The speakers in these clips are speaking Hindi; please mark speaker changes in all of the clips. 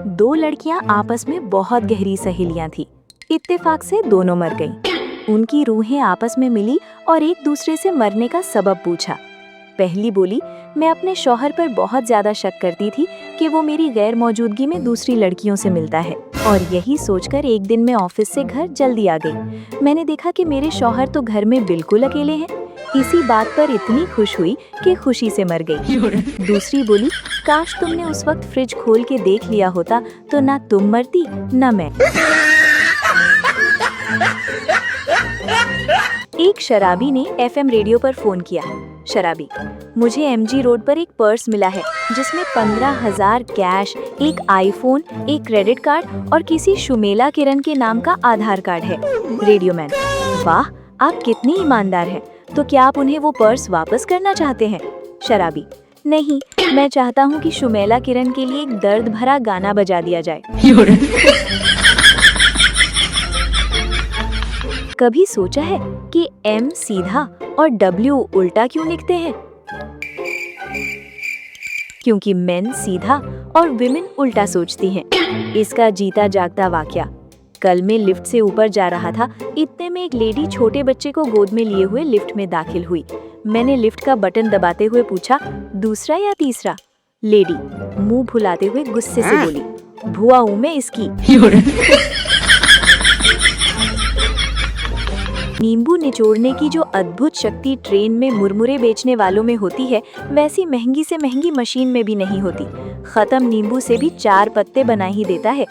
Speaker 1: दो लड़कियां आपस में बहुत गहरी सहेलियां थी। इत्तेफाक से दोनों मर गईं। उनकी रूहें आपस में मिली और एक दूसरे से मरने का सबब पूछा। पहली बोली, मैं अपने शौहर पर बहुत ज्यादा शक करती थी कि वो मेरी गैर मौजूदगी में दूसरी लड़कियों से मिलता है, और यही सोचकर एक दिन मैं ऑफिस से घर जल्दी आ गई। मैंने देखा कि मेरे शौहर तो घर में बिल्कुल अकेले हैं। इसी बात पर इतनी खुश हुई कि खुशी से मर गई। दूसरी बोली, काश तुमने उस वक्त फ्रिज खोल के देख लिया होता तो ना तुम मरती ना मैं। एक शराबी ने एफएम रेडियो पर फोन किया। शराबी, मुझे एमजी रोड पर एक पर्स मिला है जिसमें 15,000 कैश, एक आईफोन, एक क्रेडिट कार्ड और किसी शुमेला किरण के नाम का आधार कार्ड है। रेडियोमैन, वाह, आप कितनी ईमानदार हैं। तो क्या आप उन्हें वो पर्स वापस करना चाहते हैं? शराबी, नहीं, मैं चाहता हूँ कि शुमेला किरण के लिए एक दर्द भरा गाना बजा दिया जाए। कभी सोचा है कि एम सीधा और डब्ल्यू उल्टा क्यों लिखते हैं? क्योंकि मेन सीधा और विमेन उल्टा सोचती हैं। इसका जीता जागता वाकया, कल मैं लिफ्ट से ऊपर जा रहा था, इतने में एक लेडी छोटे बच्चे को गोद में लिए हुए लिफ्ट में दाखिल हुई। मैंने लिफ्ट का बटन दबाते हुए पूछा, दूसरा या तीसरा? लेडी मुंह फुलाते हुए गुस्से से बोली, भुआ हूं मैं इसकी। नींबू निचोड़ने की जो अद्भुत शक्ति ट्रेन में मुरमुरे बेचने वालों में होती है, वैसी महंगी से महंगी मशीन में भी नहीं होती। खत्म नींबू से भी 4 पत्ते बना ही देता है।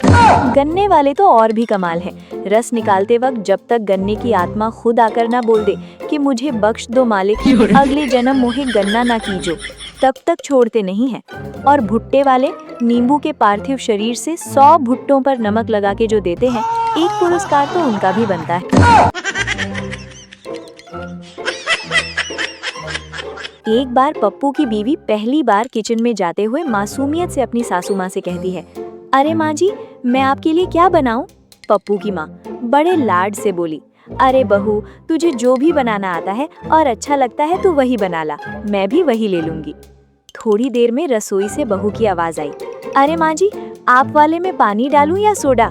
Speaker 1: गन्ने वाले तो और भी कमाल है। रस निकालते वक्त जब तक गन्ने की आत्मा खुद आकर ना बोल दे कि मुझे बख्श दो मालिक, अगले जन्म मोहे गन्ना ना कीजो, तब तक छोड़ते नहीं हैं। और भुट्टे वाले नींबू के पार्थिव शरीर से 100 भुट्टों पर नमक लगा के जो देते हैं, एक पुरस्कार तो उनका भी बनता है। एक बार पप्पू की बीवी पहली बार किचन में जाते हुए मासूमियत से अपनी सासू माँ से कहती है, अरे माँ जी, मैं आपके लिए क्या बनाऊं? पप्पू की माँ बड़े लाड से बोली, अरे बहू, तुझे जो भी बनाना आता है और अच्छा लगता है तू वही बना ला, मैं भी वही ले लूंगी। थोड़ी देर में रसोई से बहू की आवाज आई, अरे माँ जी, आप वाले में पानी डालूं या सोडा?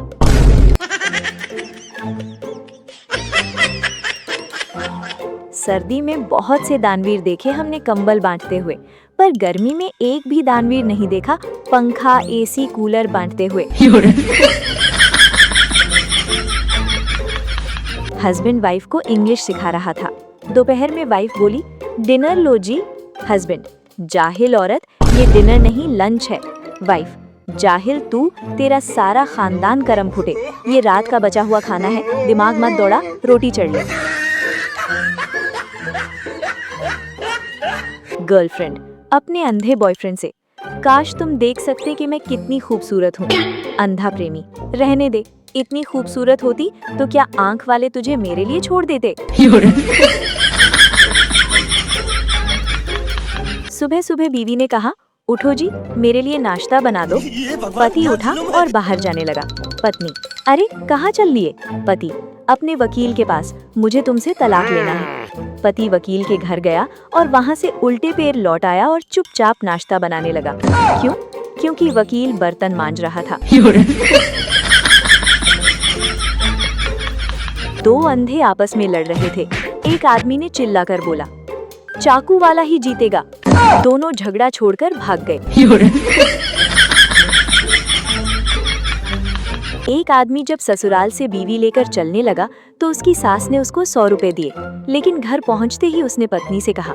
Speaker 1: सर्दी में बहुत से दानवीर देखे हमने कंबल बांटते हुए, पर गर्मी में एक भी दानवीर नहीं देखा पंखा, एसी, कूलर बांटते हुए। हस्बैंड वाइफ को इंग्लिश सिखा रहा था। दोपहर में वाइफ बोली, डिनर लो जी। हस्बैंड, जाहिल औरत, ये डिनर नहीं लंच है। वाइफ, जाहिल तू, तेरा सारा खानदान करम फुटे, ये रात का बचा हुआ खाना है, दिमाग मत दौड़ा, रोटी चढ़ ले। गर्लफ्रेंड अपने अंधे बॉयफ्रेंड से, काश तुम देख सकते कि मैं कितनी खूबसूरत हूँ। अंधा प्रेमी, रहने दे, इतनी खूबसूरत होती तो क्या आंख वाले तुझे मेरे लिए छोड़ देते? सुबह सुबह बीवी ने कहा, उठो जी, मेरे लिए नाश्ता बना दो। पति उठा और बाहर जाने लगा। पत्नी, अरे कहाँ चल लिए? पति, अपने वकील के पास, मुझे तुमसे तलाक लेना है। पति वकील के घर गया और वहाँ से उल्टे पैर लौट आया और चुपचाप नाश्ता बनाने लगा। क्यों? क्योंकि वकील बर्तन मांज रहा था। दो अंधे आपस में लड़ रहे थे। एक आदमी ने चिल्लाकर बोला, चाकू वाला ही जीतेगा। दोनों झगड़ा छोड़कर भाग गए। एक आदमी जब ससुराल से बीवी लेकर चलने लगा तो उसकी सास ने उसको 100 रुपए दिए, लेकिन घर पहुंचते ही उसने पत्नी से कहा,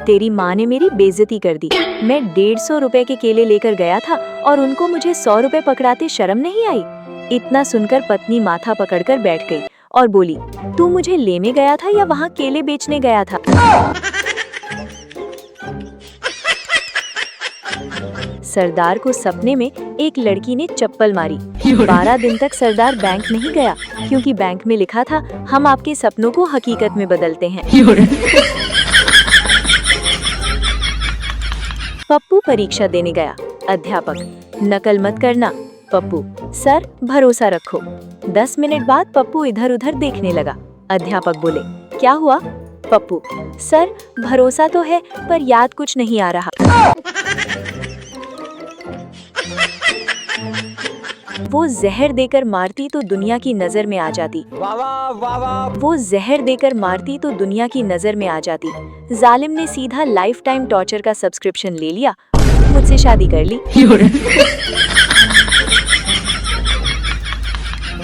Speaker 1: तेरी माँ ने मेरी बेइज्जती कर दी। मैं 150 रुपए के केले लेकर गया था और उनको मुझे 100 रुपए पकड़ाते शर्म नहीं आई। इतना सुनकर पत्नी माथा पकड़कर बैठ गई और बोली, तू मुझे लेने गया था या वहाँ केले बेचने गया था? सरदार को सपने में एक लड़की ने चप्पल मारी। 12 दिन तक सरदार बैंक नहीं गया, क्योंकि बैंक में लिखा था, हम आपके सपनों को हकीकत में बदलते हैं। पप्पू परीक्षा देने गया। अध्यापक, नकल मत करना। पप्पू, सर भरोसा रखो। 10 मिनट बाद पप्पू इधर उधर देखने लगा। अध्यापक बोले, क्या हुआ? पप्पू, सर भरोसा तो है पर याद कुछ नहीं आ रहा। वो जहर देकर मारती तो दुनिया की नजर में आ जाती।
Speaker 2: वाह वाह वाह वाह।
Speaker 1: वो जहर देकर मारती तो दुनिया की नजर में आ जाती। जालिम ने सीधा लाइफ टाइम टॉर्चर का सब्सक्रिप्शन ले लिया, मुझसे शादी कर ली।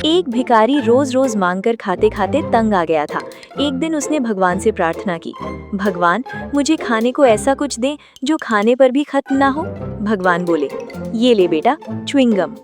Speaker 1: एक भिखारी रोज रोज मांगकर खाते खाते तंग आ गया था। एक दिन उसने भगवान से प्रार्थना की, भगवान मुझे खाने को ऐसा कुछ दे जो खाने पर भी खत्म ना हो। भगवान बोले, ये ले बेटा, च्युइंगम।